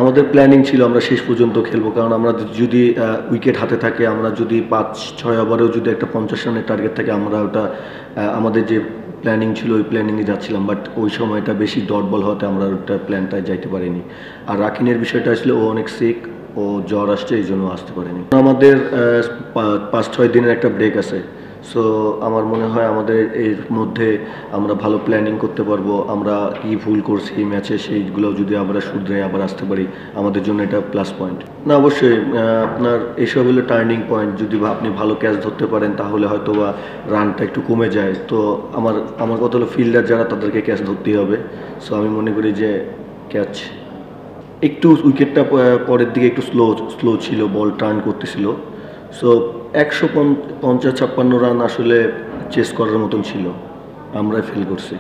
আমাদের প্ল্যানিং ছিল আমরা শেষ পর্যন্ত খেলবো, কারণ আমরা যদি উইকেট হাতে থাকে, আমরা যদি 5-6 ওভারেও যদি একটা 50 রানের টার্গেট থাকে, আমরা ওটা আমাদের যে প্ল্যানিং ছিল ওই প্ল্যানিংয়ে যাচ্ছিলাম, বাট ওই সময়টা বেশি ডট বল হওয়াতে আমরা ওটা প্ল্যানটায় যাইতে পারিনি। আর রাকিনের বিষয়টা আসলে ও অনেক সিক, ও জ্বর আসছে, এই জন্য আসতে পারেনি। আমাদের 5-6 দিনের একটা ব্রেক আছে, সো আমার মনে হয় আমাদের এর মধ্যে আমরা ভালো প্ল্যানিং করতে পারবো। আমরা কি ভুল করছি এই ম্যাচে সেইগুলো যদি আমরা শুধরে আবার আসতে পারি, আমাদের জন্য এটা প্লাস পয়েন্ট। না, অবশ্যই আপনার এইসব হলো টার্নিং পয়েন্ট। যদি আপনি ভালো ক্যাচ ধরতে পারেন তাহলে হয়তো বা রানটা একটু কমে যায়। তো আমার কথা হলো ফিল্ডার যারা তাদেরকে ক্যাচ ধরতেই হবে। সো আমি মনে করি যে ক্যাচ একটু উইকেটটা পরের দিকে একটু স্লো ছিল, বল টার্ন করতেছিল। সো 150-56 রান আসলে চেস করার মতন ছিল, আমরাই ফেল করছি।